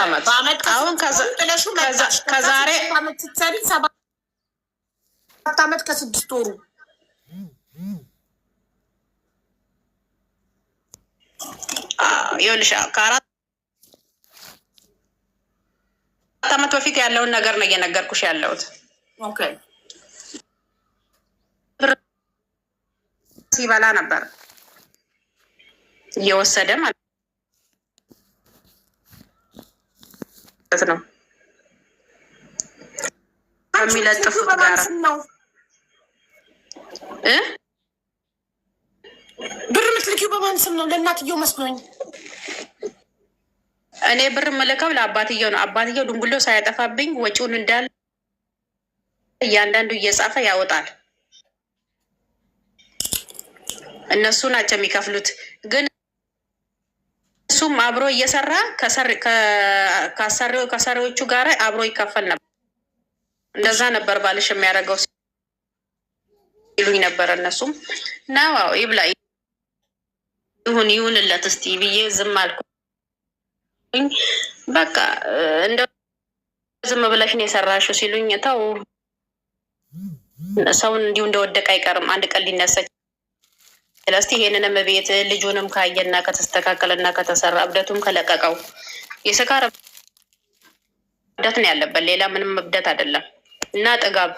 አመት አሁን ከዛሬ አመት ስትሰሪ 7 አመት ከ6 ወሩ ይኸውልሽ ከ4 አመት በፊት ያለውን ነገር ነው እየነገርኩሽ ያለሁት። ኦኬ ሲበላ ነበር እየወሰደ ማለት ነው ከሚለጥፉት ጋር ብር ምትልኪው በማን ስም ነው? ለእናትየው መስሎኝ። እኔ ብር መለከው ለአባትየው ነው። አባትየው ድንቡሎ ሳያጠፋብኝ ወጪውን እንዳለ እያንዳንዱ እየጻፈ ያወጣል። እነሱ ናቸው የሚከፍሉት። ግን እሱም አብሮ እየሰራ ከሰሪዎቹ ጋር አብሮ ይከፈል ነበር። እንደዛ ነበር ባልሽ የሚያደርገው ሲሉኝ ነበር። እነሱም ናው ይብላ ይሁንለት እስቲ ብዬ ዝም አልኩኝ። በቃ እንደ ዝም ብለሽ ነው የሰራሽው ሲሉኝ ተው፣ ሰውን እንዲሁ እንደወደቀ አይቀርም፣ አንድ ቀን ሊነሳ ስለዚህ ይሄንንም ቤት ልጁንም ካየና ከተስተካከለና ከተሰራ እብደቱም ከለቀቀው የስካር እብደት ነው ያለበት፣ ሌላ ምንም እብደት አይደለም። እና ጥጋብ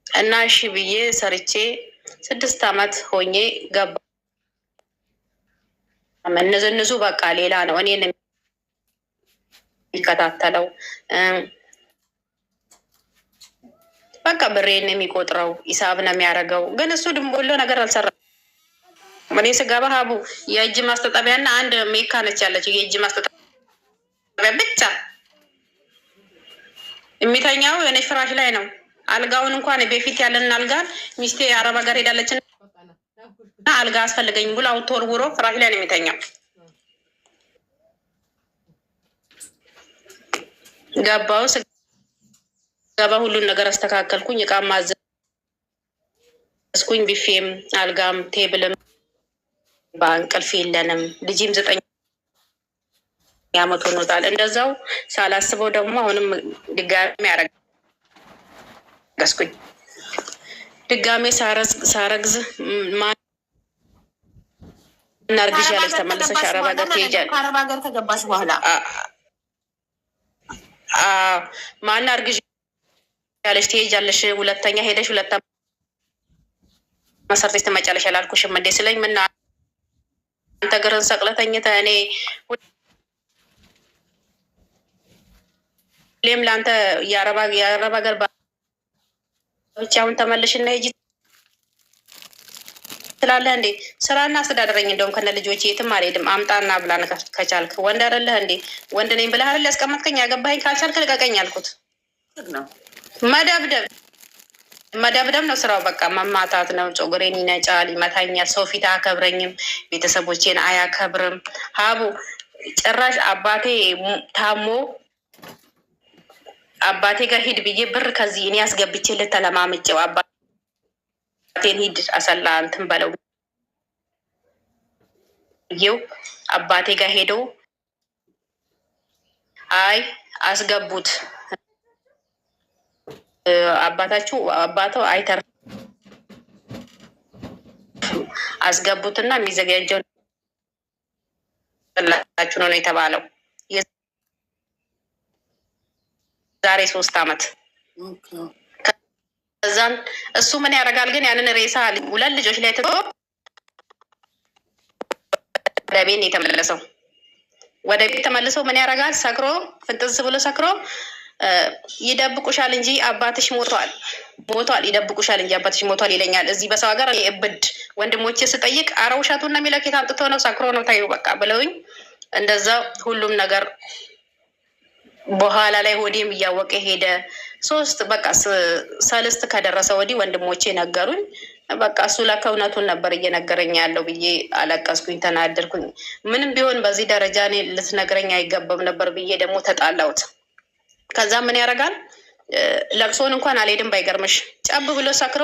እና እሺ ብዬ ሰርቼ 6 አመት ሆኜ ገባ። እነዙ በቃ ሌላ ነው እኔን የሚከታተለው፣ በቃ ብሬን የሚቆጥረው ሂሳብ ነው የሚያደርገው። ግን እሱ ድንቦሎ ነገር አልሰራም። እኔ ስገባ ሀቡ የእጅ ማስታጠቢያ እና አንድ ሜካ ነች ያለችው የእጅ ማስታጠቢያ ብቻ። የሚተኛው የኔ ፍራሽ ላይ ነው። አልጋውን እንኳን በፊት ያለን አልጋ ሚስቴ አረብ ሀገር ሄዳለች እና አልጋ አስፈልገኝ ብሎ አውጥቶ ወርውሮ ፍራሽ ላይ ነው የሚተኛው። ገባው ገባ ሁሉን ነገር አስተካከልኩኝ። እቃ ማዘዝኩኝ። ቢፌም አልጋም ቴብልም በእንቅልፍ የለንም። ልጅም 9 አመት ሆኖታል። እንደዛው ሳላስበው ደግሞ አሁንም ድጋሜ አረገዝኩኝ። ድጋሜ ሳረግዝ ማን አርግዣለች ተመልሰሽ አረብ ሀገር ትሄጃለሽ። ከአረብ ሀገር ከገባሽ በኋላ ማን አርግዣለች ያለሽ ትሄጃለሽ፣ ሁለተኛ ሄደሽ 2 አመት መሰርተሽ ትመጫለሽ አላልኩሽም እንዴ ስለኝ ምን አንተ ግርን ሰቅለተኝተ እኔ ሁሌም ለአንተ የአረብ ሀገር ብቻ አሁን ተመልሽና ሂጂ ትላለህ እንዴ? ስራና አስተዳደረኝ እንደውም ከነ ልጆች የትም አልሄድም አምጣና ብላ ከቻልክ ወንድ አይደለህ እንዴ? ወንድ ነኝ ብለህ አይደል ያስቀመጥከኝ? ያገባኸኝ ካልቻልክ ልቀቀኝ አልኩት። መደብደብ ነው ስራው። በቃ መማታት ነው። ፀጉሬን ይነጫል፣ ይመታኛል። ሰው ፊት አያከብረኝም፣ ቤተሰቦቼን አያከብርም። ሀቡ ጭራሽ አባቴ ታሞ አባቴ ጋር ሂድ ብዬ ብር ከዚህ እኔ ያስገብቼ ልተለማምጬው አባቴን ሂድ አሰላ እንትን በለው ብዬው አባቴ ጋር ሄዶ አይ አስገቡት አባቶ አይተር አስገቡትና የሚዘጋጀው ላችሁ ነው የተባለው። ዛሬ 3 አመት ከዛን እሱ ምን ያደርጋል ግን ያንን ሬሳ 2 ልጆች ላይ ትቶ ወደ ቤት የተመለሰው። ወደ ቤት ተመልሶ ምን ያደርጋል? ሰክሮ ፍንጥዝ ብሎ ሰክሮ ይደብቁሻል እንጂ አባትሽ ሞቷል፣ ይደብቁሻል እንጂ አባትሽ ሞቷል ይለኛል። እዚህ በሰው ሀገር እብድ ወንድሞቼ ስጠይቅ አረ ውሸቱን ነው የሚለው፣ ኬት አምጥቶ ነው ሰክሮ ነው ታዩ በቃ ብለውኝ እንደዛ ሁሉም ነገር በኋላ ላይ ሆዴም እያወቀ ሄደ። 3 በቃ 3 ከደረሰ ወዲህ ወንድሞቼ ነገሩኝ። በቃ እሱ ለካ እውነቱን ነበር እየነገረኝ ያለው ብዬ አለቀስኩኝ፣ ተናደድኩኝ። ምንም ቢሆን በዚህ ደረጃ እኔ ልትነግረኝ አይገባም ነበር ብዬ ደግሞ ተጣላሁት። ከዛ ምን ያደርጋል? ለቅሶን እንኳን አልሄድም ባይገርምሽ። ጨብ ብሎ ሰክሮ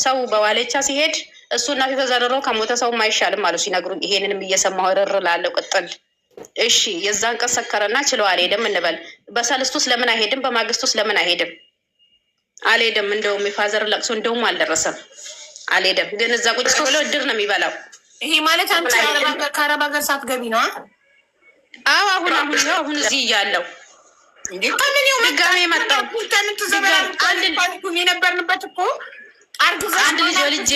ሰው በዋሌቻ ሲሄድ እሱ እናት የተዘረረው ከሞተ ሰው አይሻልም አሉ ሲነግሩኝ። ይሄንንም እየሰማሁ እርር ላለው ቅጥል እሺ የዛን ቀን ሰከረና ችለው አልሄድም እንበል። በሰልስቱስ ለምን አይሄድም? በማግስቱስ ለምን አይሄድም? አልሄድም። እንደውም የፋዘር ለቅሶ እንደውም አልደረሰም። አልሄድም። ግን እዛ ቁጭ ብሎ እድር ነው የሚበላው። ይሄ ማለት አንቺ ከአረብ ሀገር ሳትገቢ ነው? አዎ አሁን እዚህ እያለሁ ድጋሜ መጣሁ። የነበርንበት እኮ አንድ ልጅ ወልጄ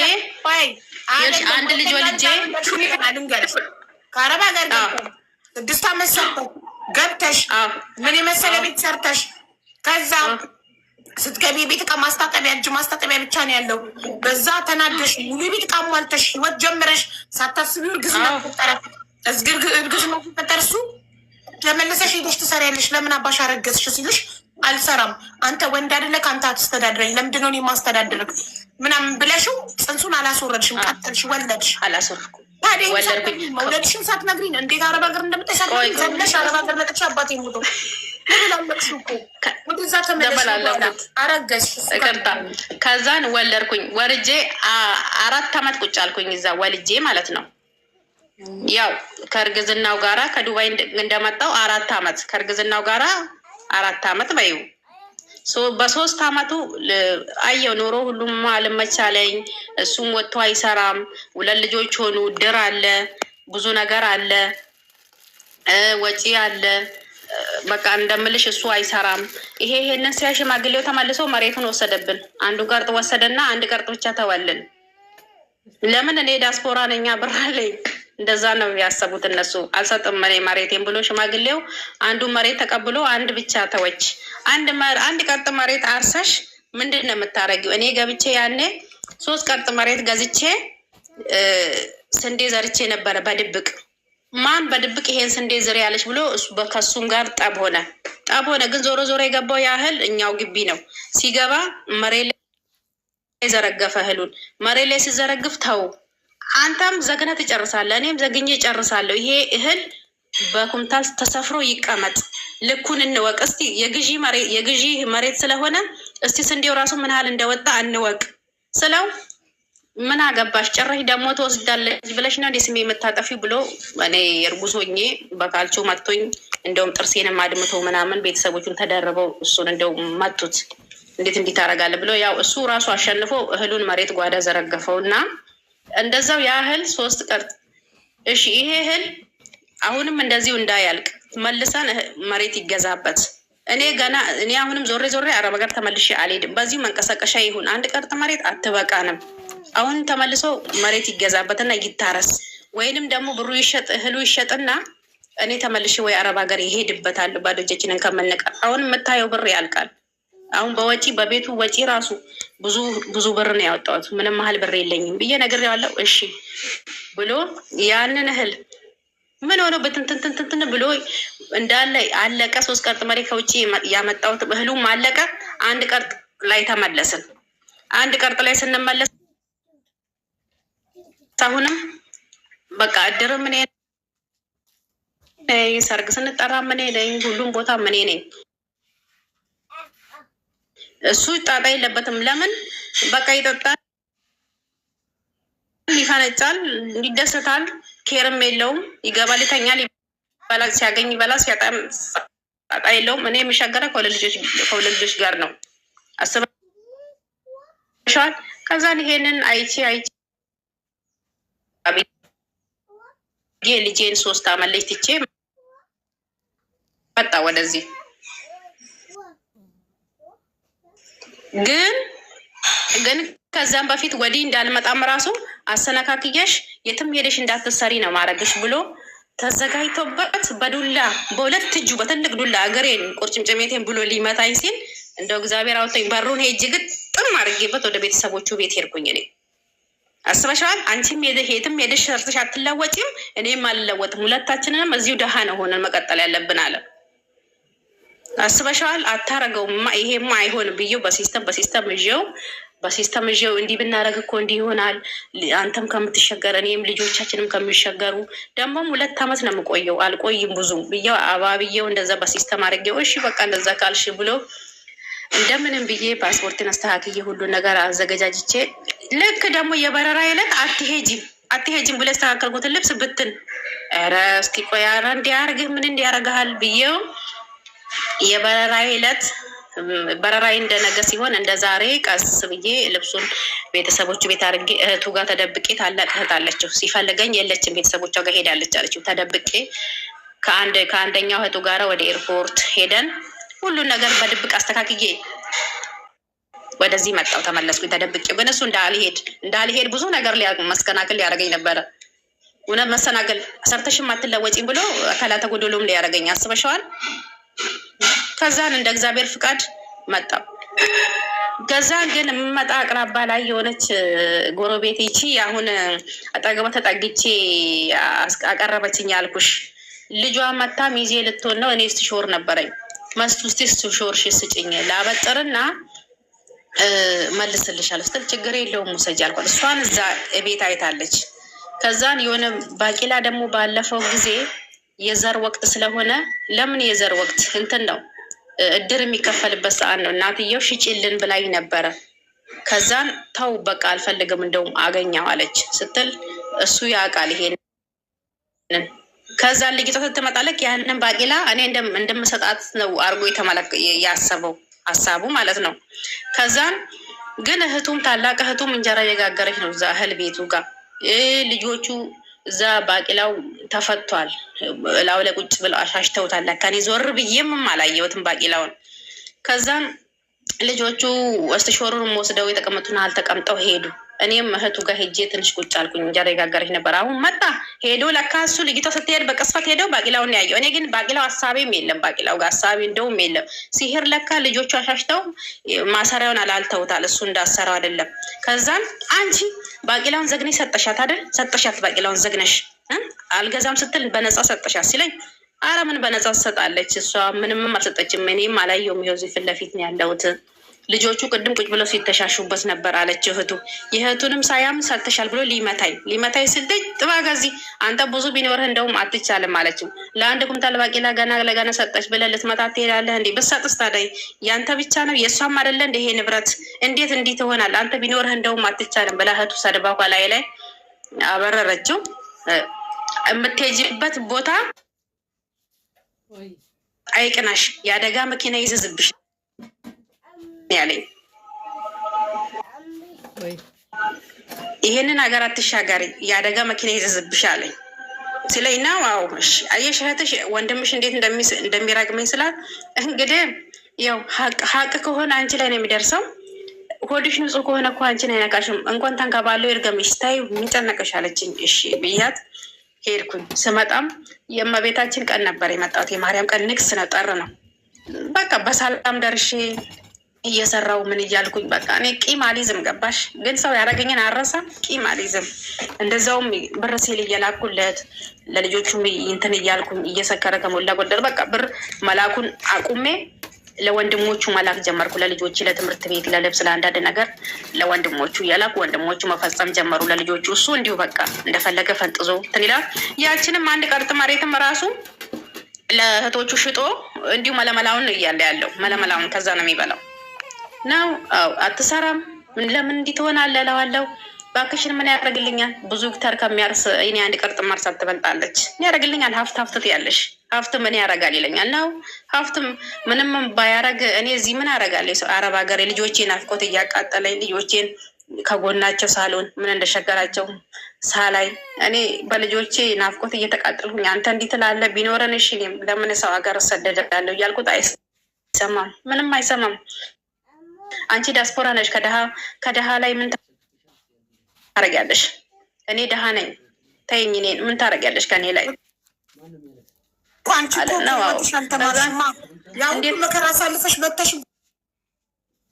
ከአረብ ሀገር 6 ዓመት ሰርተሽ ገብተሽ ምን የመሰለ ቤት ሰርተሽ ከዛ ስትገቢ የቤት ዕቃ ማስታጠቢያ እጅ ማስታጠቢያ ብቻ ነው ያለው። በዛ ተናደሽ ሙሉ የቤት ዕቃ ሟልተሽ ህይወት ጀምረሽ ሳታስቢው እርግዝና ተፈጠረ። እርግዝና ተፈጠረ። እሱ ተመለሰሽ ሄደሽ ትሰሪያለሽ። ለምን አባሽ አረገዝሽ ሲልሽ አልሰራም፣ አንተ ወንድ አይደለ ከአንተ አትስተዳድረኝ፣ ለምንድን ነው እኔ የማስተዳድርህ ምናምን ብለሽው ጽንሱን አላስወረድሽም። ቀጠልሽ፣ ወለድሽ። አላስወረድኩም። መውለድሽን ሳትነግሪኝ እንዴት አረብ ሀገር እንደምጠሽ ዘለሽ አረብ ሀገር መጥቼ አባቴ ሞቶ ወደዛ ተመለሽ አረገዝሽ። ከዛን ወለድኩኝ። ወልጄ 4 ዓመት ቁጭ አልኩኝ እዛ ወልጄ ማለት ነው። ያው ከእርግዝናው ጋራ ከዱባይ እንደመጣው 4 ዓመት ከእርግዝናው ጋራ 4 ዓመት በይው። በ3 ዓመቱ አየው ኑሮ ሁሉም አልመቻለኝ። እሱም ወጥቶ አይሰራም። 2 ልጆች ሆኑ። ድር አለ፣ ብዙ ነገር አለ፣ ወጪ አለ። በቃ እንደምልሽ እሱ አይሰራም። ይሄንን ሲያ ሽማግሌው ተመልሶ መሬቱን ወሰደብን። አንዱ ቀርጥ ወሰደና 1 ቀርጥ ብቻ ተወልን። ለምን እኔ ዲያስፖራ ነኝ ብር አለኝ። እንደዛ ነው ያሰቡት እነሱ። አልሰጥም እኔ መሬቴን ብሎ ሽማግሌው አንዱ መሬት ተቀብሎ 1 ብቻ ተወች። 1 ቀርጥ መሬት አርሰሽ ምንድን ነው የምታረጊው? እኔ ገብቼ ያኔ 3 ቀርጥ መሬት ገዝቼ ስንዴ ዘርቼ ነበረ በድብቅ። ማን በድብቅ ይሄን ስንዴ ዝር ያለች ብሎ ከሱም ጋር ጠብ ሆነ። ግን ዞሮ የገባው ያህል እኛው ግቢ ነው። ሲገባ መሬት ላይ ዘረገፈ እህሉን። መሬት ላይ ሲዘረግፍ ተው አንተም ዘግነት ትጨርሳለህ፣ እኔም ዘግኜ ጨርሳለሁ። ይሄ እህል በኩምታል ተሰፍሮ ይቀመጥ፣ ልኩን እንወቅ። እስቲ የግዢ መሬት ስለሆነ እስቲ ስንዴው ራሱ ምን ያህል እንደወጣ እንወቅ ስለው ምን አገባሽ ጭራሽ ደግሞ ትወስዳለች ብለሽ ነው ስሜ የምታጠፊው ብሎ እኔ እርጉዞኜ በካልቾ መጥቶኝ እንደውም ጥርሴንም አድምቶ ምናምን ቤተሰቦቹን ተደርበው እሱን እንደው መቱት። እንዴት እንዲህ ታደርጋለህ ብሎ ያው እሱ ራሱ አሸንፎ እህሉን መሬት ጓዳ ዘረገፈው እና እንደዛው ያህል 3 ቀርጥ። እሺ ይሄ እህል አሁንም እንደዚሁ እንዳያልቅ መልሰን መሬት ይገዛበት። እኔ አሁንም ዞሬ አረብ ሀገር ተመልሼ አልሄድም። በዚሁ መንቀሳቀሻ ይሁን 1 ቀርጥ መሬት አትበቃንም። አሁን ተመልሶ መሬት ይገዛበትና ይታረስ፣ ወይንም ደግሞ ብሩ ይሸጥ እህሉ ይሸጥና እኔ ተመልሼ ወይ አረብ ሀገር ይሄድበታል። ባዶ እጃችንን ከምንቀር አሁን የምታየው ብር ያልቃል። አሁን በወጪ በቤቱ ወጪ ራሱ ብዙ ብር ነው ያወጣሁት። ምንም ያህል ብር የለኝም ብዬ ነግሬዋለሁ። እሺ ብሎ ያንን እህል ምን ሆኖ በትንትንትንትን ብሎ እንዳለ አለቀ። 3 ቀርጥ መሬት ከውጭ ያመጣሁት እህሉም አለቀ። 1 ቀርጥ ላይ ተመለስን። 1 ቀርጥ ላይ ስንመለስ አሁንም በቃ እድር ምን ሰርግ ስንጠራ ምን ነኝ፣ ሁሉም ቦታ ምን ነኝ። እሱ ጣጣ የለበትም። ለምን በቃ ይጠጣል፣ ይፈነጫል፣ ይደሰታል፣ ኬርም የለውም። ይገባል፣ ይተኛል፣ ይበላል፣ ሲያገኝ ይበላል፣ ሲያጣም ጣጣ የለውም። እኔ የሚሻገረ ከሁለት ልጆች ጋር ነው አስበሻል። ከዛን ይሄንን አይቼ ልጄን 3 ዓመት ልጅ ትቼ መጣ ወደዚህ። ግን ከዛም በፊት ወዲህ እንዳልመጣም ራሱ አሰነካክየሽ የትም ሄደሽ እንዳትሰሪ ነው ማረግሽ ብሎ ተዘጋጅቶበት በዱላ በ2 እጁ በትልቅ ዱላ እግሬን ቁርጭምጭሜቴን ብሎ ሊመታኝ ሲል እንደው እግዚአብሔር አውጥቶኝ በሩን ሄጅ ግጥም አድርጌበት ወደ ቤተሰቦቹ ቤት ሄድኩኝ። እኔ አስበሽዋል? አንቺም የትም ሄደሽ ሰርተሽ አትለወጪም፣ እኔም አልለወጥም። ሁለታችንንም እዚሁ ደሃ ነው ሆነን መቀጠል ያለብን አለ። አስበሽዋል? አታረገውማ፣ ይሄማ አይሆንም ብዬው በሲስተም ይዤው እንዲህ ብናረግ እኮ እንዲህ ይሆናል፣ አንተም ከምትሸገር እኔም ልጆቻችንም ከሚሸገሩ ደግሞም 2 ዓመት ነው የምቆየው፣ አልቆይም ብዙም ብዬው አባብዬው እንደዛ በሲስተም አድርጌው እሺ በቃ እንደዛ ካልሽ ብሎ እንደምንም ብዬ ፓስፖርትን አስተካክዬ ሁሉ ነገር አዘገጃጅቼ ልክ ደግሞ የበረራ ዕለት አትሄጂም ብሎ ያስተካከልኩትን ልብስ ብትን። ኧረ እስኪ ቆይ ኧረ እንዲያርግህ ምን እንዲያረግሃል ብዬው የበረራዬ ዕለት በረራዬ እንደነገ ሲሆን እንደ ዛሬ ቀስ ብዬ ልብሱን ቤተሰቦቹ ቤት አድርጌ እህቱ ጋር ተደብቄ ታላቅ እህት አለችው ሲፈልገኝ የለችም ቤተሰቦቿ ጋር ሄዳለች አለችው። ተደብቄ ከአንደኛው እህቱ ጋር ወደ ኤርፖርት ሄደን ሁሉን ነገር በድብቅ አስተካክዬ ወደዚህ መጣው ተመለስኩኝ። ተደብቄው ግን እሱ እንዳልሄድ ብዙ ነገር መሰናክል ሊያደርገኝ ነበረ። እውነት መሰናክል ሰርተሽም አትለወጪም ብሎ አካላተ ጎዶሎም ሊያደርገኝ አስበሽዋል። ከዛን እንደ እግዚአብሔር ፍቃድ መጣው። ከዛን ግን የምመጣ አቅራባ ላይ የሆነች ጎረቤት ይቺ አሁን አጠገቧ ተጠግቼ አቀረበችኝ ያልኩሽ ልጇ መታ ሚዜ ልትሆን ነው። እኔ ስትሾር ነበረኝ መስት ውስጥ ስትሾር ስጭኝ ላበጥርና መልስልሻለሁ ስትል ችግር የለውም ውሰጂ አልኳት። እሷን እዛ ቤት አይታለች። ከዛን የሆነ ባቂላ ደግሞ ባለፈው ጊዜ የዘር ወቅት ስለሆነ ለምን የዘር ወቅት እንትን ነው እድር የሚከፈልበት ሰዓት ነው። እናትየው ሽጭልን ብላኝ ነበረ። ከዛን ተው በቃ አልፈልግም እንደውም አገኘው አለች ስትል እሱ ያውቃል ይሄንን። ከዛን ልጅቷ ስትመጣለች ያንን ባቂላ እኔ እንደምሰጣት ነው አርጎ ያሰበው ሀሳቡ ማለት ነው። ከዛን ግን እህቱም ታላቅ እህቱም እንጀራ እየጋገረች ነው እዛ እህል ቤቱ ጋር። ልጆቹ እዛ ባቂላው ተፈቷል። ላው ላይ ቁጭ ብለው አሻሽተውታል። ከኔ ዞር ብዬም አላየሁትም ባቂላውን። ከዛም ልጆቹ ወስሾሩን ወስደው የተቀመጡና አልተቀምጠው ሄዱ። እኔም እህቱ ጋር ሄጄ ትንሽ ቁጭ አልኩኝ። እንጀራ የጋገረች ነበር። አሁን መጣ ሄዶ ለካ እሱ ልጅቷ ስትሄድ በቅስፈት ሄደው ባቂላውን ያየው። እኔ ግን ባቂላው ሀሳቤም የለም ባቂላው ጋር ሀሳቤ እንደውም የለም። ሲሄር ለካ ልጆቹ አሻሽተው ማሰሪያውን አላልተውታል። እሱ እንዳሰራው አይደለም። ከዛም አንቺ ባቂላውን ዘግነሽ ሰጠሻት አይደል? ሰጠሻት ባቂላውን ዘግነሽ አልገዛም ስትል በነፃ ሰጠሻት ሲለኝ፣ አረ ምን በነፃ ትሰጣለች እሷ ምንም አልሰጠችም። እኔም አላየውም። ይኸው እዚህ ፊት ለፊት ነው ያለሁት። ልጆቹ ቅድም ቁጭ ብለው ሲተሻሹበት ነበር አለች እህቱ። የእህቱንም ሳያም ሰጥተሻል ብሎ ሊመታኝ ስትይ ጥባ ጋዚ አንተ ብዙ ቢኖርህ እንደውም አትቻልም አለችው። ለአንድ ኩንታል ባቂላ ገና ለገና ሰጠች ብለህ ልትመታት ትሄዳለህ እንዴ? ብትሰጥስ ታዲያ ያንተ ብቻ ነው የእሷም አይደለ እንደ ይሄ ንብረት እንዴት እንዲህ ትሆናል? አንተ ቢኖርህ እንደውም አትቻልም ብላ እህቱ ሰድባ ላይ አበረረችው። የምትሄጂበት ቦታ አይቅናሽ፣ የአደጋ መኪና ይዘዝብሽ ያለኝ ይሄንን ሀገር አትሻገሪ የአደጋ መኪና ይዘዝብሽ አለኝ ሲለኝ ነው። አዎ እሺ አየሽ እህትሽ ወንድምሽ እንዴት እንደሚረግመኝ ስላት፣ እንግዲህ ያው ሀቅ ከሆነ አንቺ ላይ ነው የሚደርሰው። ሆድሽ ንጹህ ከሆነ እኮ አንቺን አይነካሽም። እንኳን ተንከባለው ይርገምሽ ታይ የሚጨነቅሽ አለችኝ። እሺ ብያት ሄድኩኝ። ስመጣም የእመቤታችን ቀን ነበር የመጣሁት። የማርያም ቀን ንግስ ነው፣ ጠር ነው። በቃ በሰላም ደርሼ እየሰራው ምን እያልኩኝ በቃ እኔ ቂም አልይዝም። ገባሽ? ግን ሰው ያደረገኝን አረሳም። ቂም አልይዝም። እንደዛውም ብር ሲል እየላኩለት ለልጆቹ እንትን እያልኩኝ እየሰከረ ከሞላ ጎደል በቃ ብር መላኩን አቁሜ ለወንድሞቹ መላክ ጀመርኩ። ለልጆች ለትምህርት ቤት፣ ለልብስ፣ ለአንዳንድ ነገር ለወንድሞቹ እያላኩ ወንድሞቹ መፈጸም ጀመሩ ለልጆቹ። እሱ እንዲሁ በቃ እንደፈለገ ፈንጥዞ እንትን ይላል። ያችንም አንድ ቀርጥ መሬትም ራሱ ለእህቶቹ ሽጦ እንዲሁ መለመላውን እያለ ያለው መለመላውን ከዛ ነው የሚበላው ነው። አዎ አትሰራም፣ ለምን እንዲህ ትሆናለህ እለዋለሁ። እባክሽን ምን ያደርግልኛል? ብዙ ሄክታር ከሚያርስ እኔ አንድ ቀርጥ ማርሳት ትበልጣለች። ምን ያደርግልኛል? ሀብት ያለሽ ሀብት ምን ያደርጋል ይለኛል። ነው ሀብት ምንም ባያረግ እኔ እዚህ ምን አደርጋለሁ? አረብ ሀገር ልጆቼን ናፍቆት እያቃጠለኝ ልጆቼን ከጎናቸው ሳልሆን ምን እንደሸገራቸው ሳላይ እኔ በልጆቼ ናፍቆት እየተቃጠልኩኝ አንተ እንዲህ ትላለህ። ቢኖረን እሺ ለምን ሰው ሀገር እሰደዳለሁ እያልኩት አይሰማም፣ ምንም አይሰማም። አንቺ ዲያስፖራ ነሽ፣ ከደሃ ላይ ምን ታረጊያለሽ? እኔ ደሃ ነኝ፣ ተይኝ። እኔን ምን ታረጊያለሽ ከኔ ላይ? እንዴት መከራ አሳልፈሽ መተሽ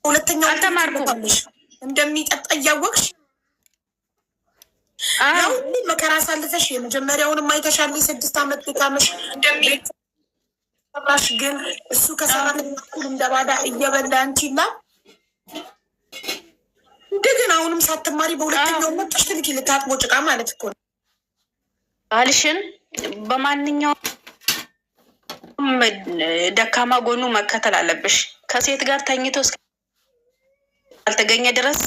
ሁለተኛው አልተማርኩም እንደሚጠጣ እያወቅሽ ያው መከራ አሳልፈሽ የመጀመሪያውንም አይተሻል። 6 ዓመት ድካምሽ እንደሚራሽ ግን እሱ ከሰራተኛ እኩል እንደባዳ እየበላ አንቺና እንደገና አሁንም ሳትማሪ በሁለተኛው መጣሽ ትልኪ ልታጥቦ ጭቃ ማለት እኮ ነው። ባልሽን በማንኛውም ደካማ ጎኑ መከተል አለብሽ። ከሴት ጋር ተኝቶ እስካልተገኘ ድረስ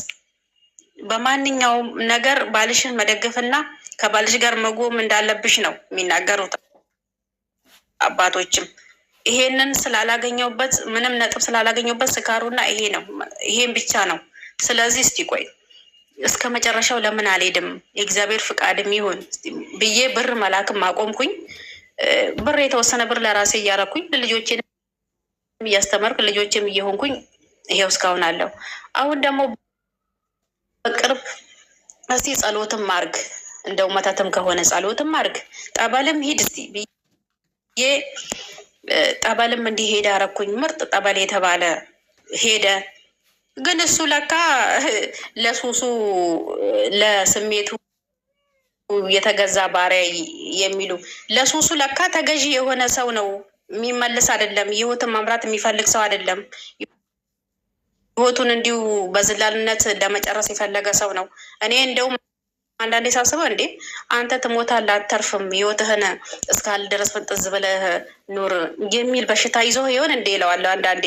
በማንኛውም ነገር ባልሽን መደገፍና ከባልሽ ጋር መጎም እንዳለብሽ ነው የሚናገሩት አባቶችም። ይሄንን ስላላገኘውበት ምንም ነጥብ ስላላገኘውበት ስካሩና ይሄ ነው፣ ይሄን ብቻ ነው። ስለዚህ እስቲ ቆይ እስከ መጨረሻው ለምን አልሄድም የእግዚአብሔር ፍቃድም ይሁን ብዬ ብር መላክም አቆምኩኝ። ብር የተወሰነ ብር ለራሴ እያረኩኝ ልጆቼን እያስተማርኩ ልጆችም እየሆንኩኝ ይሄው እስካሁን አለው። አሁን ደግሞ በቅርብ እስቲ ጸሎትም አርግ፣ እንደው መተትም ከሆነ ጸሎትም አርግ፣ ጠበልም ሂድ እስቲ ብዬ ጠበልም እንዲሄድ አረኩኝ። ምርጥ ጠበል የተባለ ሄደ። ግን እሱ ለካ ለሱሱ ለስሜቱ የተገዛ ባሪያ የሚሉ ለሱሱ ለካ ተገዢ የሆነ ሰው ነው። የሚመልስ አይደለም። ህይወትን መምራት የሚፈልግ ሰው አይደለም። ህይወቱን እንዲሁ በዝላልነት ለመጨረስ የፈለገ ሰው ነው። እኔ እንደውም አንዳንዴ ሳስበው እንዴ አንተ ትሞታለህ አተርፍም፣ ህይወትህን እስካል ድረስ ፍንጥዝ ብለህ ኑር የሚል በሽታ ይዞ ይሆን እንዴ ይለዋለሁ አንዳንዴ።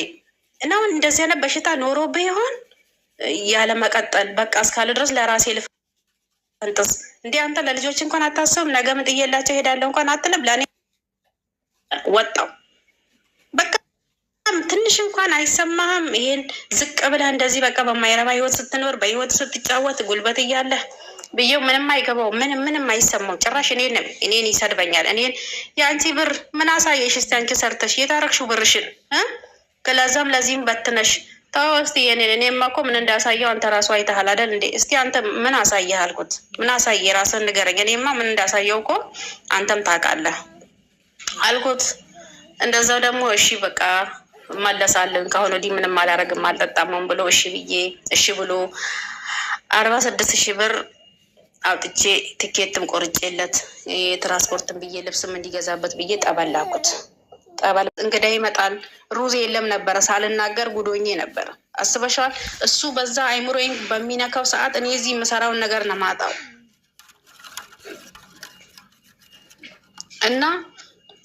እና እንደዚህ አይነት በሽታ ኖሮ ቢሆን ያለ መቀጠል በቃ እስካል ድረስ ለራሴ ልፍንጥዝ እንዴ አንተ ለልጆች እንኳን አታስብም? ነገ ምን ጥዬላቸው ሄዳለሁ እንኳን አትልም? ለእኔ ወጣው በቃ ትንሽ እንኳን አይሰማህም? ይሄን ዝቅ ብለህ እንደዚህ በቃ በማይረባ ህይወት ስትኖር በህይወት ስትጫወት ጉልበት እያለህ ብዬው ምንም አይገባው፣ ምንም አይሰማው። ጭራሽ እኔን ይሰድበኛል። እኔን የአንቺ ብር ምን አሳየሽ? እስቲ አንቺ ሰርተሽ የታረግሽው ብርሽን ከለዛም ለዚህም በትነሽ ተው እስቲ የኔን። እኔማ እኮ ምን እንዳሳየው አንተ ራሱ አይተሃል አይደል እንዴ? እስቲ አንተ ምን አሳየህ አልኩት። ምን አሳየ ራስን ንገረኝ። እኔማ ምን እንዳሳየው እኮ አንተም ታውቃለህ አልኩት። እንደዛው ደግሞ እሺ በቃ መለሳለን ከአሁን ወዲህ ምንም አላረግም አልጠጣምም ብሎ እሺ ብሎ 46,000 ብር አውጥቼ ትኬትም ቆርጬለት የትራንስፖርትን ብዬ ልብስም እንዲገዛበት ብዬ ጠበል ላኩት። ጠበል እንግዳ ይመጣል። ሩዝ የለም ነበረ፣ ሳልናገር ጉዶኜ ነበረ። አስበሻል? እሱ በዛ አይምሮዬን በሚነካው ሰዓት እኔ እዚህ የምሰራውን ነገር ነው ማጣው። እና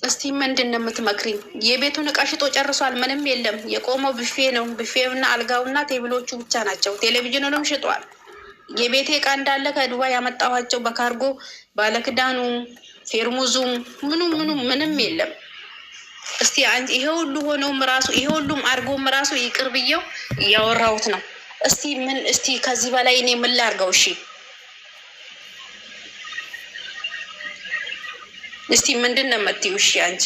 እስቲ ምንድን ነው የምትመክሪኝ? የቤቱን እቃ ሽጦ ጨርሷል። ምንም የለም። የቆመው ብፌ ነው። ብፌውና አልጋውና ቴብሎቹ ብቻ ናቸው። ቴሌቪዥኑንም ሽጧል። የቤቴ እቃ እንዳለ ከዱባይ ያመጣኋቸው በካርጎ ባለክዳኑ፣ ፌርሙዙም ምንም የለም። እስቲ ይሄ ሁሉ ሆኖም ራሱ ይሄ ሁሉም አድርጎም ራሱ ይቅር ብዬው እያወራሁት ነው። እስቲ ከዚህ በላይ እኔ ምን ላድርገው? እሺ እስቲ ምንድን ነው የምትይው? እሺ አንቺ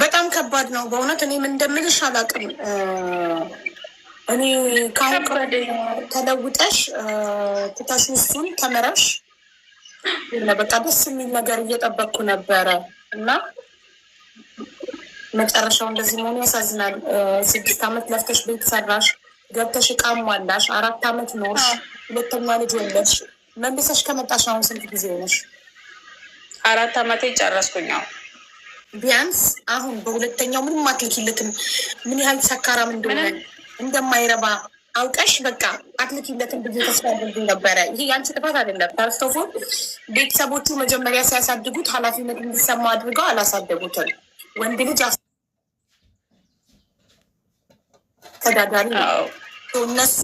በጣም ከባድ ነው በእውነት። እኔ ምን እንደምልሽ አላውቅም። እኔ ከአሁን ተለውጠሽ ትተሽ እሱን ተምረሽ በቃ ደስ የሚል ነገር እየጠበቅኩ ነበረ እና መጨረሻው እንደዚህ መሆኑ ያሳዝናል። 6 ዓመት ለፍተሽ ቤት ሰራሽ፣ ገብተሽ እቃ ሟላሽ፣ 4 ዓመት ኖርሽ፣ 2ኛ ልጅ ወለድሽ። መልሰሽ ከመጣሽ አሁን ስንት ጊዜ ሆነሽ? 4 ዓመቴ ጨረስኩኛው። ቢያንስ አሁን በሁለተኛው ምንም አትልኪለትም። ምን ያህል ሰካራም እንደሆነ እንደማይረባ አውቀሽ በቃ አትልኪለትም ብዙ ተስፋ አድርጌ ነበረ። ይሄ የአንቺ ጥፋት አይደለም። ታርስተፎን ቤተሰቦቹ መጀመሪያ ሲያሳድጉት ኃላፊነት እንዲሰማ አድርገው አላሳደጉትም። ወንድ ልጅ አስተዳዳሪ እነሱ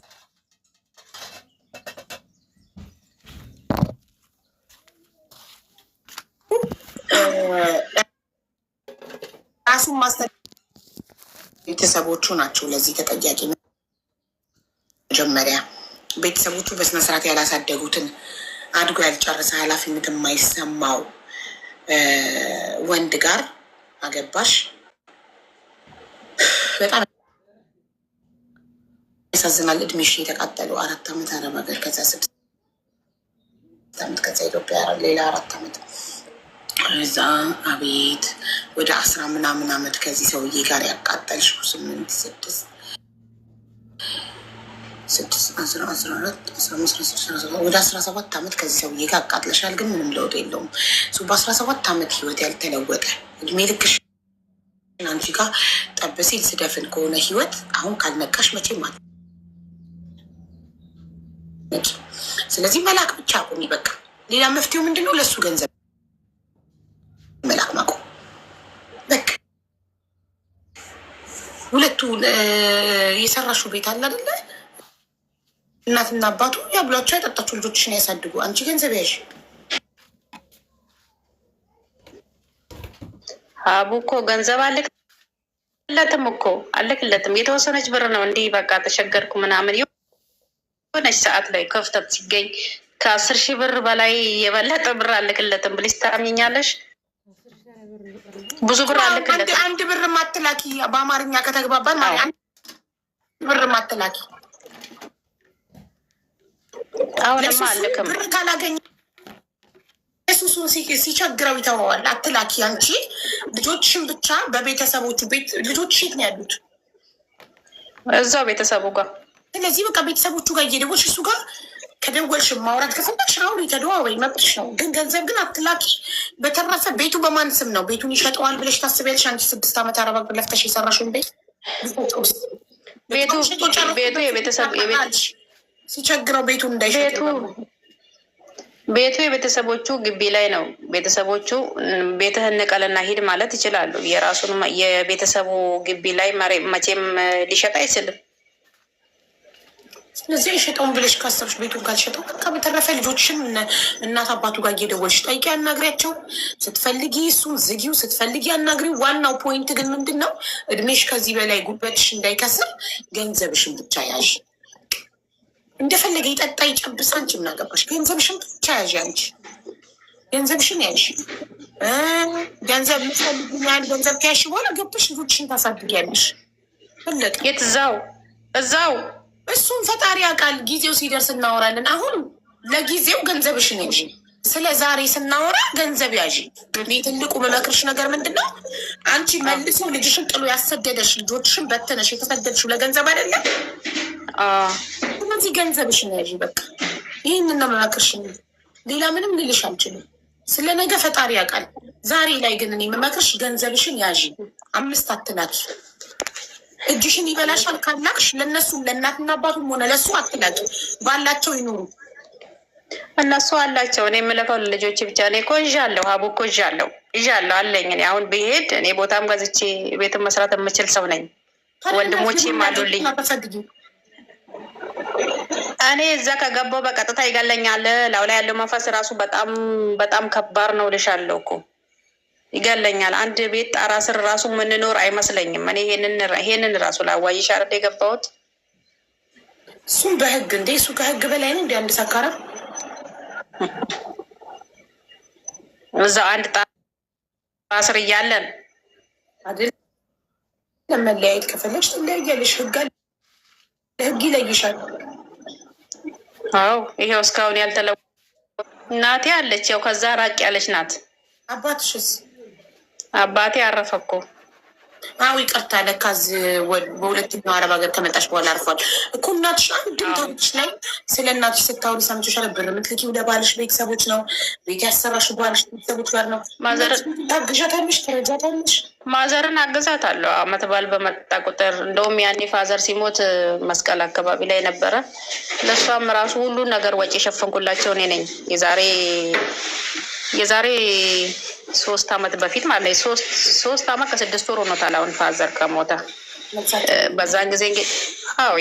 ራሱን ቤተሰቦቹ ናቸው ለዚህ ተጠያቂ። መጀመሪያ ቤተሰቦቹ በስነስርዓት ያላሳደጉትን አድጎ ያልጨረሰ ኃላፊነት የማይሰማው ወንድ ጋር አገባሽ። በጣም ያሳዝናል። እድሜሽ የተቃጠለው 4 ዓመት አረብ ሀገር፣ ከዛ 6 ዓመት ከዛ ኢትዮጵያ ሌላ 4 ዓመት እዛ አቤት ወደ 10 ምናምን ዓመት ከዚህ ሰውዬ ጋር ያቃጠልሽው 8 ወደ 17 ዓመት ከዚህ ሰውዬ ጋር አቃጥለሻል። ግን ምንም ለውጥ የለውም። በ17 ዓመት ህይወት ያልተለወጠ እድሜ ልክሽ አንቺ ጋር ጠብ ሲል ስደፍን ከሆነ ህይወት አሁን ካልነቃሽ መቼም ማለት። ስለዚህ መላክ ብቻ አቁሚ በቃ። ሌላ መፍትሄው ምንድን ነው? ለእሱ ገንዘብ መላክ ማቆም በቃ። ሁለቱ የሰራሽው ቤት አለ አይደለ? እናትና አባቱ ያብሏቸው ያጠጣቸው ልጆችሽን ያሳድጉ። አንቺ ገንዘብ ያዥ። አቡ እኮ ገንዘብ አልክለትም እኮ አልክለትም። የተወሰነች ብር ነው እንዲህ በቃ ተሸገርኩ ምናምን የሆነች ሰዓት ላይ ክፍተት ሲገኝ ከ10,000 ብር በላይ የበለጠ ብር አልክለትም ብለሽ ታምኛለሽ? ብዙ ብር አልክለትም። አንድ ብር ማትላኪ በአማርኛ ከተግባባን ማለት አንድ ብር ማትላኪ። አሁንማ አልክም። ብር ካላገኘ የሱሱን ሲቸግረው ይተወዋል። አትላኪ አንቺ ልጆችሽን ብቻ በቤተሰቦቹ ቤት። ልጆችሽ የት ነው ያሉት? እዛው ቤተሰቡ ጋር። ስለዚህ በቃ ቤተሰቦቹ ጋር እየደወልሽ እሱ ጋር ከደወልሽ ማውራት ከፈለግሽ አውሪ፣ ተደዋወይ፣ መብትሽ ነው። ግን ገንዘብ ግን አትላኪ። በተረፈ ቤቱ በማን ስም ነው? ቤቱን ይሸጠዋል ብለሽ ታስቢያለሽ? አንቺ 6 ዓመት አረባ ለፍተሽ የሰራሽውን ቤት ቤቱ የቤተሰብ ሲቸግረው ቤቱን እንዳይሸጥ ቤቱ የቤተሰቦቹ ግቢ ላይ ነው። ቤተሰቦቹ ቤትህን ንቀልና ሂድ ማለት ይችላሉ። የራሱን የቤተሰቡ ግቢ ላይ መቼም ሊሸጥ አይችልም። ስለዚህ የሸጠውን ብለሽ ካሰብሽ ቤቱን ካልሸጠው በቃ በተረፈ ልጆችሽን እናት አባቱ ጋር እየደወልሽ ጠይቂ፣ አናግሪያቸው። ስትፈልጊ እሱን ዝጊው፣ ስትፈልጊ አናግሪው። ዋናው ፖይንት ግን ምንድን ነው? እድሜሽ ከዚህ በላይ ጉልበትሽ እንዳይከስር ገንዘብሽን ብቻ ያዥ። እንደፈለገ ይጠጣ ይጨብስ፣ አንቺ ምን አገባሽ? ገንዘብሽን ብቻ ያዥ። አንቺ ገንዘብሽን ያዥ። ገንዘብ የምትፈልጊ ያህል ገንዘብ ከያሽ በኋላ ገብተሽ ልጆችሽን ታሳድጊያለሽ። ፈለቀ። የት? እዛው እሱን ፈጣሪ ያውቃል። ጊዜው ሲደርስ እናወራለን። አሁን ለጊዜው ገንዘብሽን ያዥ። ስለ ዛሬ ስናወራ ገንዘብ ያዥ። ትልቁ መመክርሽ ነገር ምንድን ነው? አንቺ መልሶ ልጅሽን ጥሎ ያሰደደሽ ልጆችሽን በተነሽ የተሰደድሽው ለገንዘብ አይደለም። ስለዚህ ገንዘብሽን ያዥ። በቃ ይህንን ነው መመክርሽ። ሌላ ምንም ልልሽ አልችልም። ስለ ነገ ፈጣሪ ያውቃል። ዛሬ ላይ ግን እኔ መመክርሽ ገንዘብሽን ያዥ። 5 አትላኪ። እጅሽን ይበላሻል ካላክሽ ለእነሱም ለእናትና አባቱም ሆነ ለእሱ አትላቂ። ባላቸው ይኑሩ። እነሱ አላቸው። እኔ የምለፈው ልጆች ብቻ። እኔ እኮ ይዣለሁ፣ አቡ እኮ ይዣለሁ አለኝ። እኔ አሁን ብሄድ እኔ ቦታም ገዝቼ ቤትን መስራት የምችል ሰው ነኝ። ወንድሞቼም አሉልኝ። እኔ እዛ ከገባው በቀጥታ ይገለኛል። ላው ላይ ያለው መንፈስ ራሱ በጣም ከባድ ነው ልሻለሁ እኮ ይገለኛል። አንድ ቤት ጣራ ስር ራሱ ምንኖር አይመስለኝም። እኔ ይሄንን ራሱ ላዋይሽ አይደል የገባሁት። እሱም በህግ እንዴ? እሱ ከህግ በላይ ነው እንዲ። አንድ ሰካራ እዛ አንድ ጣራ ስር እያለን አይደል? ለመለያየት ከፈለግሽ ትለያያለሽ። ህግ ይለይሻል። አዎ ይሄው እስካሁን ያልተለው እናቴ አለች። ያው ከዛ ራቅ ያለች ናት። አባትሽስ? አባቴ አረፈ እኮ። አዎ ይቅርታ፣ ለካዝ በሁለተኛው አረብ ሀገር ከመጣሽ በኋላ አርፏል እኮ። እናትሽ አንድም ታሪክሽ ላይ ስለ እናትሽ ስታወሪ ሰምቼሻለሁ። ብር የምትልኪው ለባልሽ ቤተሰቦች ነው? ቤት ያሰራሽው ባልሽ ቤተሰቦች ጋር ነው? ታግዣታለሽ? ትረጃታለሽ? ማዘርን አግዛታለሁ። አመት በዓል በመጣ ቁጥር እንደውም ያኔ ፋዘር ሲሞት መስቀል አካባቢ ላይ ነበረ። ለእሷም ራሱ ሁሉን ነገር ወጪ የሸፈንኩላቸው እኔ ነኝ። የዛሬ 3 ዓመት በፊት ማለት ነው። 3 ዓመት ከ6 ወር ሆኖታል አሁን ፋዘር ከሞተ። በዛን ጊዜ አዎ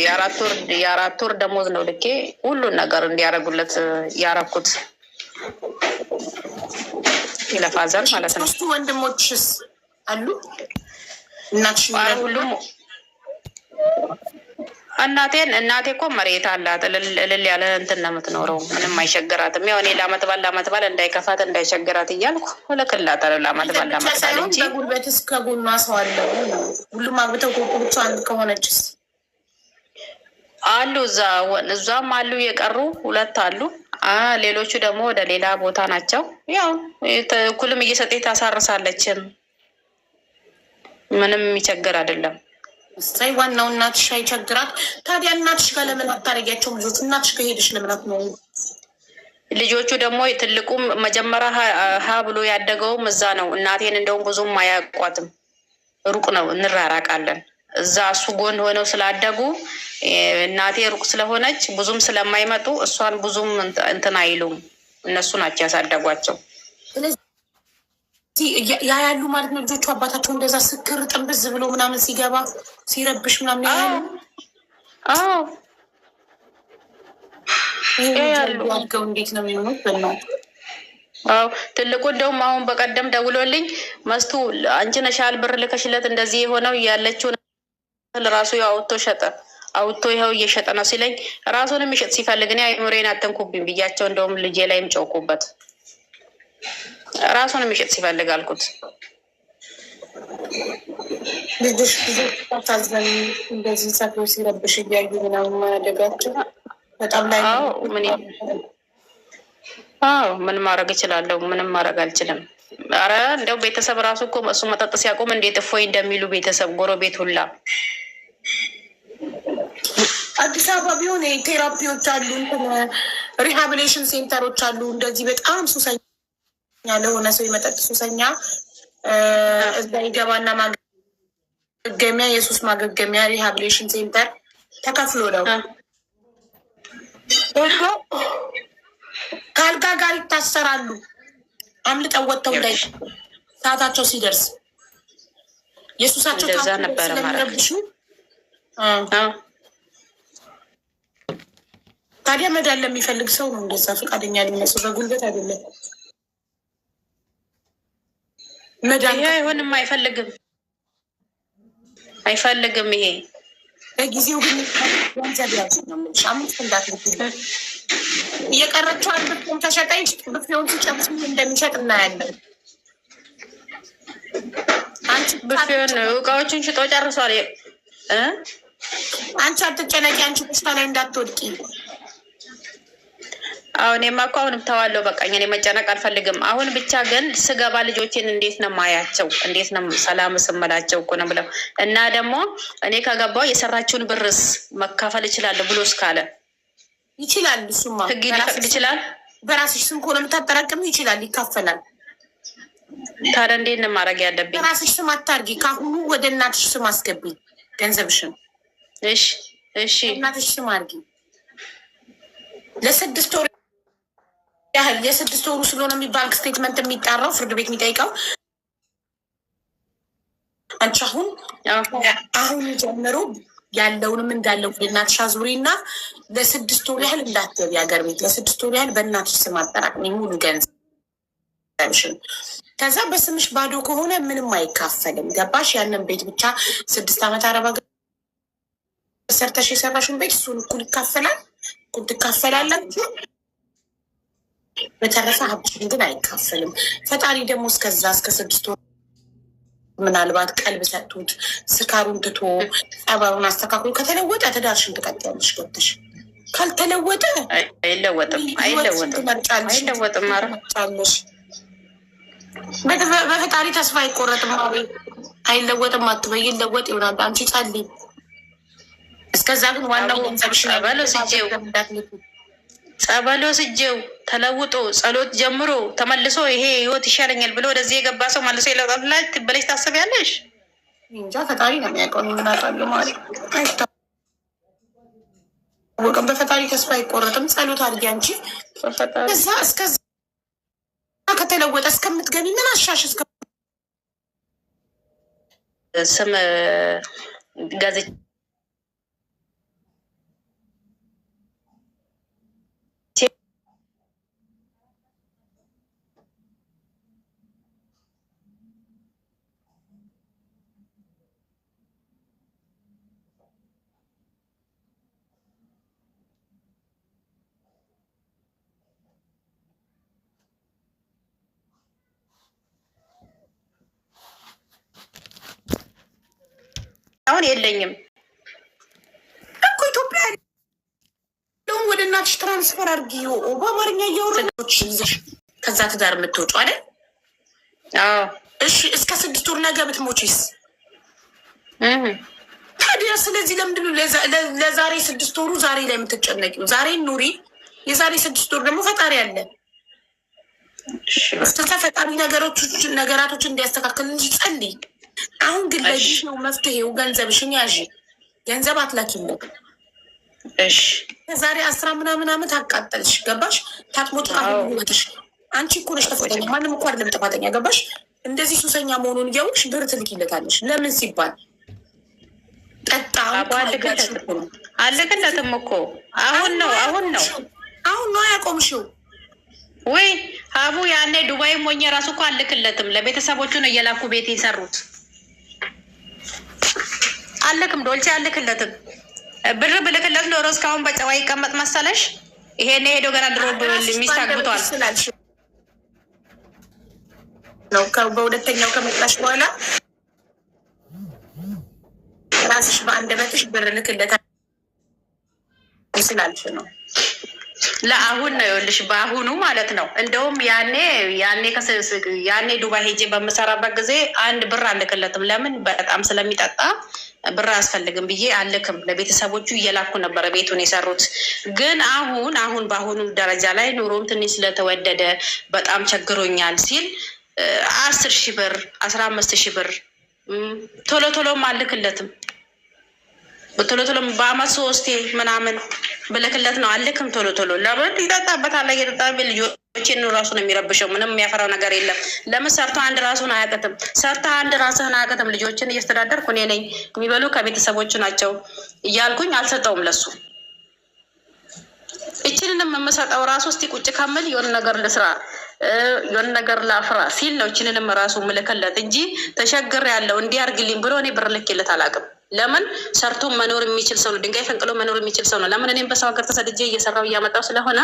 የአራት ወር ደሞዝ ነው ልኬ ሁሉን ነገር እንዲያደርጉለት ያረኩት ለፋዘር ማለት ነው። 3 ወንድሞችስ አሉ? እናትሽ ሁሉም እናቴ እኮ መሬት አላት። እልል ያለ እንትን ነው የምትኖረው። ምንም አይቸግራትም። ያው እኔ ለአመት ባል እንዳይከፋት እንዳይቸግራት እያልኩ እልክላታለሁ። ለአመት ባል እንጂ በጉልበትስ ከጎኗ ሰው አለው? ሁሉም አግብተው ብቻ አንድ ከሆነችስ አሉ። እዛም አሉ የቀሩ 2 አሉ። ሌሎቹ ደግሞ ወደ ሌላ ቦታ ናቸው። ያው እኩልም እየሰጠች ታሳርሳለችም። ምንም የሚቸግር አይደለም። ሳይ ዋናው እናትሽ አይቸግራት። ታዲያ እናትሽ ጋር ለምን አታረጊያቸውም? ልጆች እናትሽ ከሄድሽ ለምን አትኖሩ? ልጆቹ ደግሞ ትልቁም መጀመሪያ ሀ ብሎ ያደገውም እዛ ነው። እናቴን እንደውም ብዙም አያውቋትም፣ ሩቅ ነው፣ እንራራቃለን። እዛ እሱ ጎን ሆነው ስላደጉ እናቴ ሩቅ ስለሆነች ብዙም ስለማይመጡ እሷን ብዙም እንትን አይሉም። እነሱ ናቸው ያሳደጓቸው። ያ ያሉ ማለት ነው ልጆቹ አባታቸው እንደዛ ስክር ጥንብዝ ብሎ ምናምን ሲገባ ሲረብሽ ምናምን ያሉ ያድገው እንዴት ነው የሚሆኑት? በእናትህ አዎ ትልቁ እንደውም አሁን በቀደም ደውሎልኝ መስቱ አንቺ ነሽ ያህል ብር ልከሽለት እንደዚህ የሆነው ያለችውን ራሱ አውጥቶ ሸጠ አውጥቶ ይኸው እየሸጠ ነው ሲለኝ ራሱን የሚሸጥ ሲፈልግ እኔ አይኑሬን አተንኩብኝ ብያቸው እንደውም ልጄ ላይም ጨውቁበት ራሱን የሚሸጥ ሲፈልግ አልኩት። ልጆች ታዘን እንደዚህ ሰክሮ ሲረብሽ እያዩ ምናምን ማያደጋቸው በጣም ላይ ምን ማድረግ እችላለሁ? ምንም ማድረግ አልችልም። አረ እንደው ቤተሰብ ራሱ እኮ እሱ መጠጥ ሲያቆም እንዴት እፎይ እንደሚሉ ቤተሰብ ጎረቤት ሁላ አዲስ አበባ ቢሆን ቴራፒዎች አሉ፣ ሪሃቢሌሽን ሴንተሮች አሉ። እንደዚህ በጣም ሱሰኛ ለሆነ ሰው የመጠጥ ሱሰኛ እዛ ይገባና ማገገሚያ የሱስ ማገገሚያ ሪሃቢሌሽን ሴንተር ተከፍሎ ነው ከአልጋ ጋር ይታሰራሉ። አምልጠው ወጥተው ላይ ሰዓታቸው ሲደርስ የሱሳቸው ስለሚረብሹ ታዲያ መዳን ለሚፈልግ ሰው ነው እንደዛ ፈቃደኛ ሊመስሉ በጉልበት አይደለም። መዳን አይሆንም፣ አይፈልግም። ይሄ በጊዜው ግን ገንዘብ ያዙ ነው የምልሽ። አምስት እንዳትልት እየቀረችዋል ብትሆን ተሸጠኝ ብትሆን ሲጨብስ እንደሚሸጥ እናያለን። አንቺ ብትሆን እቃዎችን ሽጦ ጨርሷል። አንቺ አትጨነቂ፣ አንቺ በሽታ ላይ እንዳትወድቂ። አሁን እኮ አሁንም ተዋለው በቃኝ። እኔ መጨነቅ አልፈልግም። አሁን ብቻ ግን ስገባ ልጆችን እንዴት ነው ማያቸው? እንዴት ነው ሰላም ስመላቸው እኮ ነው ብለው እና ደግሞ እኔ ከገባው የሰራችውን ብርስ መካፈል እችላለሁ ብሎ እስካለ ይችላል። እሱማ ህግ ሊፈቅድ ይችላል። በራስሽ ስም ከሆነ የምታጠራቅም ይችላል፣ ይካፈላል። ታዲያ እንዴት ነው ማድረግ ያለብኝ? በራስሽ ስም አታርጊ። ከአሁኑ ወደ እናትሽ ስም አስገቢ ገንዘብሽን። እሺ እናትሽ ስም አድርጊ። ለ6 ወር ያህል የ6 ወሩ ስለሆነ ባንክ ስቴትመንት የሚጣራው ፍርድ ቤት የሚጠይቀው አንቺ አሁን ጀምሮ ያለውንም እንዳለው እናትሽ አዙሪ እና ለ6 ወር ያህል እንዳትገቢ ሀገር ቤት ለ6 ወር ያህል በእናትሽ ስም አጠራቅሚ ሙሉ ገንዘብሽን። ከዛ በስምሽ ባዶ ከሆነ ምንም አይካፈልም። ገባሽ? ያንን ቤት ብቻ 6 ዓመት አረባ ሰርተሽ የሰራሽን ቤት እሱን እኩል ይካፈላል፣ እኩል ትካፈላላችሁ። በተረፈ ሀብትሽን ግን አይካፈልም። ፈጣሪ ደግሞ እስከዛ እስከ 6 ወር ምናልባት ቀልብ ሰጡት ስካሩን ትቶ ጸባሩን አስተካክሎ ከተለወጠ ትዳርሽን ትቀጥያለሽ። ገብተሽ ካልተለወጠ አይለወጥም። ትመርጫለሽ። በፈጣሪ ተስፋ አይቆረጥም። አይለወጥም አትበይ፣ ይለወጥ ይሆናል። አንቺ ጸልይ። እስከዛ ግን ዋናው ገንዘብሽ ጸበሎ ስጄው ተለውጦ ጸሎት ጀምሮ ተመልሶ ይሄ ህይወት ይሻለኛል ብሎ ወደዚህ የገባ ሰው መልሶ ይለውጣል ብለሽ ታስቢያለሽ? እንጃ ፈጣሪ ነው የሚያውቀው። ምናውቃለሁ ማለት አይታወቅም። በፈጣሪ ተስፋ አይቆረጥም። ጸሎት አድርጊ አንቺ። እዛ እስከዛ ከተለወጠ እስከምትገቢ ምን አሻሽ እስከ ስም ጋዜጣ አሁን የለኝም እኮ ኢትዮጵያ ያለውን ወደ እናትሽ ትራንስፈር አድርጊ። በአማርኛ እያወራች ይዘሽ ከዛ ትዳር የምትወጪው አይደል? እሺ እስከ 6 ወር ነገ ብትሞቺስ ታዲያ? ስለዚህ ለምንድን ነው ለዛሬ 6 ወሩ ዛሬ ላይ የምትጨነቂው? ዛሬ ኑሪ፣ የዛሬ 6 ወር ደግሞ ፈጣሪ አለ። እስከዛ ፈጣሪ ነገራቶች እንዲያስተካክልልሽ ጸልይ። አሁን ግን ለጊዜው መፍትሄው ገንዘብሽን ያዥ። ገንዘብ አትላኪም። እሺ ከዛሬ 10 ምናምን ዓመት አቃጠልሽ። ገባሽ? ታጥቦ ጭቃ ውበትሽ። አንቺ እኮ ነሽ ጥፋተኛ፣ ማንም እኮ አይደለም ጥፋተኛ። ገባሽ? እንደዚህ ሱሰኛ መሆኑን እያወቅሽ ብር ትልኪለታለሽ። ለምን ሲባል ጠጣ አልክለትም እኮ አሁን ነው ያቆምሽው ወይ ሀቡ? ያኔ ዱባይ ሞኘ ራሱ እኮ አልክለትም። ለቤተሰቦቹ ነው እየላኩ ቤት የሰሩት። አልክም ዶልቼ አልክለትም። ብር ብልክለት ኖሮ እስካሁን በጨዋ ይቀመጥ መሰለሽ? ይሄን ሄዶ ገና ድሮ ሚስት አግብቷል ነው። በሁለተኛው ከመጣሽ በኋላ ራስሽ በአንደበትሽ ብር ልክለታል ስላልሽ ነው። ለአሁን ነው ይኸውልሽ፣ በአሁኑ ማለት ነው። እንደውም ያኔ ዱባይ ሄጄ በምሰራበት ጊዜ አንድ ብር አልክለትም። ለምን? በጣም ስለሚጠጣ ብር አያስፈልግም ብዬ አልክም። ለቤተሰቦቹ እየላኩ ነበረ ቤቱን የሰሩት። ግን አሁን በአሁኑ ደረጃ ላይ ኑሮም ትንሽ ስለተወደደ በጣም ቸግሮኛል ሲል 10,000 ብር 15,000 ብር ቶሎም አልክለትም። ቶሎም በአመት 3 ምናምን ብልክለት ነው። አልክም ቶሎ ለምን? ይጠጣበታል። እየጠጣ ልጆችን ራሱ ነው የሚረብሸው። ምንም የሚያፈራው ነገር የለም። ለምን? ሰርቶ አንድ ራሱን አያቅትም። ራስህን አያቅትም። ልጆችን እያስተዳደርኩ እኔ ነኝ፣ የሚበሉ ከቤተሰቦቹ ናቸው እያልኩኝ አልሰጠውም ለሱ። እችንንም የምሰጠው ራሱ እስቲ ቁጭ ከምል የሆነ ነገር ልስራ የሆነ ነገር ላፍራ ሲል ነው እችንንም ራሱ ምልክለት እንጂ ተሸግር ያለው እንዲያርግልኝ ብሎ እኔ ብር ልኬለት አላውቅም። ለምን? ሰርቶ መኖር የሚችል ሰው ነው። ድንጋይ ፈንቅሎ መኖር የሚችል ሰው ነው። ለምን? እኔም በሰው ሀገር ተሰድጄ እየሰራው እያመጣው ስለሆነ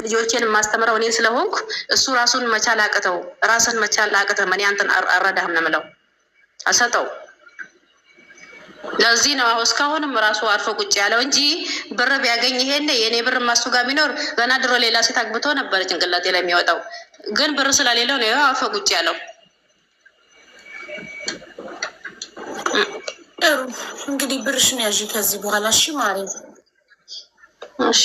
ልጆቼን የማስተምረው እኔ ስለሆንኩ እሱ ራሱን መቻል አቅተው ራስን መቻል አቅተው እኔ አንተን አረዳህም ነው የምለው። አልሰጠው። ለዚህ ነው አሁን እስካሁንም ራሱ አርፎ ቁጭ ያለው እንጂ ብር ቢያገኝ ይሄን የእኔ ብር ማሱ ጋር ቢኖር ገና ድሮ ሌላ ሴት አግብቶ ነበር ጭንቅላቴ ላይ የሚወጣው። ግን ብር ስለሌለው ነው አርፎ ቁጭ ያለው። እንግዲህ ብርሽን ያዥ ከዚህ በኋላ። እሺ ማሪ፣ እሺ።